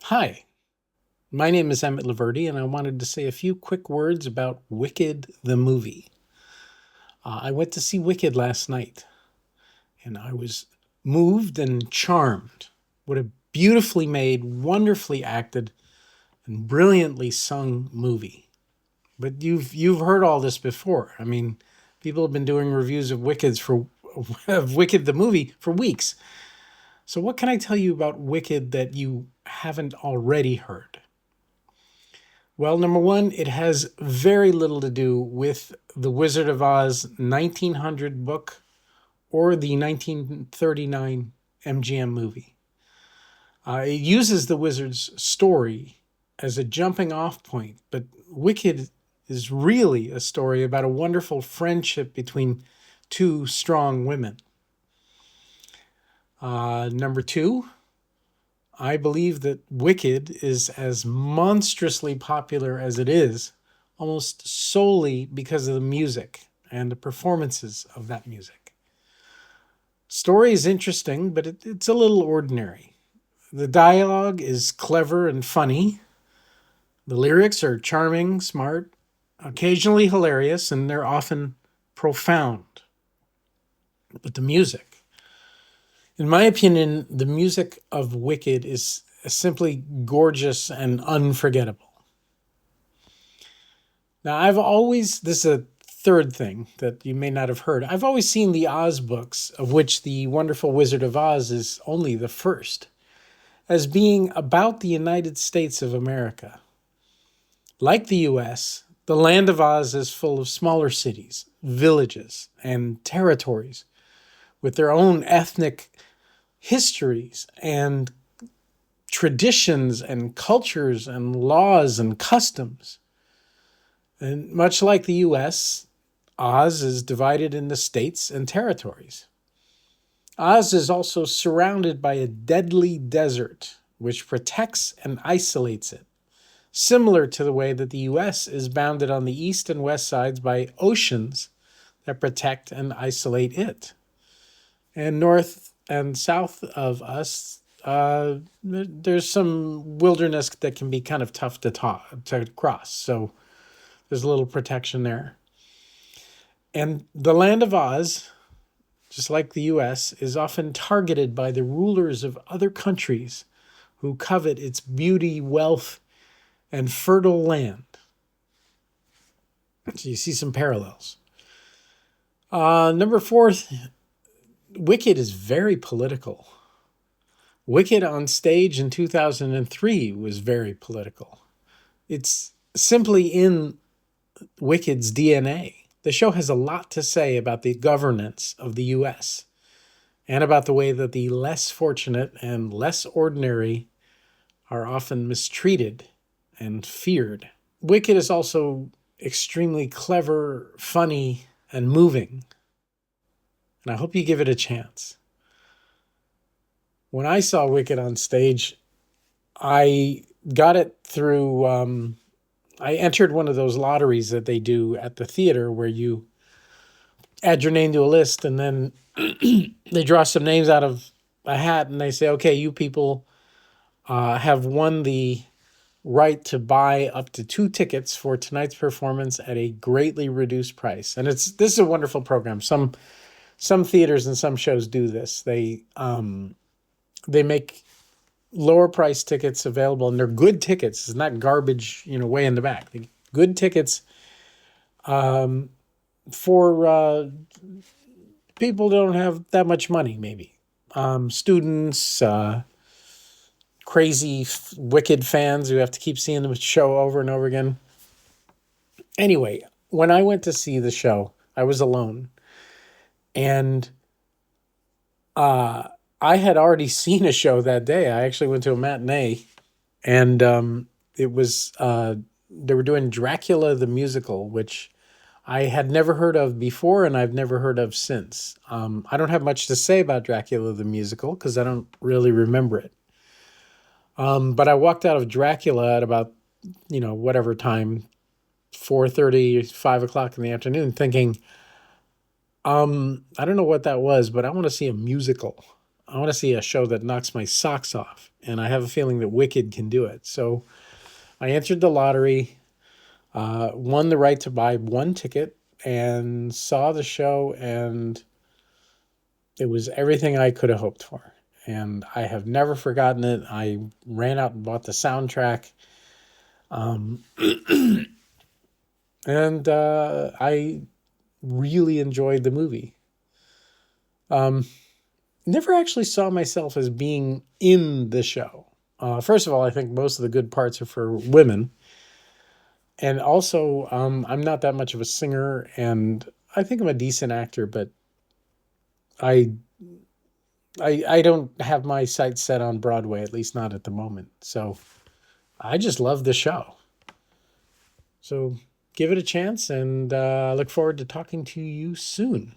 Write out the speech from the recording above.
Hi, my name is Emmett Loverde, and I wanted to say a few quick words about Wicked the movie. I went to see Wicked last night, and I was moved and charmed. What a beautifully made, wonderfully acted, and brilliantly sung movie. But you've heard all this before. I mean, people have been doing reviews of of Wicked the movie for weeks. So what can I tell you about Wicked that you haven't already heard? Well, number one, it has very little to do with the Wizard of Oz 1900 book or the 1939 MGM movie. It uses the wizard's story as a jumping off point, but Wicked is really a story about a wonderful friendship between two strong women. Number two, I believe that Wicked is as monstrously popular as it is almost solely because of the music and the performances of that music. Story is interesting, but it's a little ordinary. The dialogue is clever and funny. The lyrics are charming, smart, occasionally hilarious, and they're often profound. But the music, in my opinion, the music of Wicked is simply gorgeous and unforgettable. Now, this is a third thing that you may not have heard. I've always seen the Oz books, of which The Wonderful Wizard of Oz is only the first, as being about the United States of America. Like the US, the land of Oz is full of smaller cities, villages, and territories with their own ethnic histories and traditions and cultures and laws and customs. And much like the US, Oz is divided into states and territories. Oz is also surrounded by a deadly desert, which protects and isolates it, similar to the way that the US is bounded on the east and west sides by oceans that protect and isolate it. And north and south of us, there's some wilderness that can be kind of tough to cross. So there's a little protection there. And the land of Oz, just like the US, is often targeted by the rulers of other countries who covet its beauty, wealth, and fertile land. So you see some parallels. Number four, Wicked is very political. Wicked on stage in 2003 was very political. It's simply in Wicked's DNA. The show has a lot to say about the governance of the US and about the way that the less fortunate and less ordinary are often mistreated and feared. Wicked is also extremely clever, funny, and moving. And I hope you give it a chance. When I saw Wicked on stage, I got it through I entered one of those lotteries that they do at the theater where you add your name to a list and then they draw some names out of a hat and they say, okay, you people have won the right to buy up to 2 tickets for tonight's performance at a greatly reduced price. And this is a wonderful program. Some theaters and some shows do this. They make lower price tickets available, and they're good tickets. It's not garbage, way in the back. Good tickets for people who don't have that much money, maybe. Students, crazy, Wicked fans who have to keep seeing the show over and over again. Anyway, when I went to see the show, I was alone. And I had already seen a show that day. I actually went to a matinee, and it was they were doing Dracula the musical, which I had never heard of before, and I've never heard of since. I don't have much to say about Dracula the musical because I don't really remember it. But I walked out of Dracula at about whatever time, 4:30, 5 o'clock in the afternoon, thinking, I don't know what that was, but I want to see a musical. I want to see a show that knocks my socks off, and I have a feeling that Wicked can do it. So I entered the lottery, won the right to buy one ticket, and saw the show, and it was everything I could have hoped for. And I have never forgotten it. I ran out and bought the soundtrack. Um, and I really enjoyed the movie. Um, Never actually saw myself as being in the show. First of all, I think most of the good parts are for women. And also, I'm not that much of a singer, and I think I'm a decent actor, but I I don't have my sights set on Broadway, at least not at the moment. So I just love the show. So give it a chance, and I look forward to talking to you soon.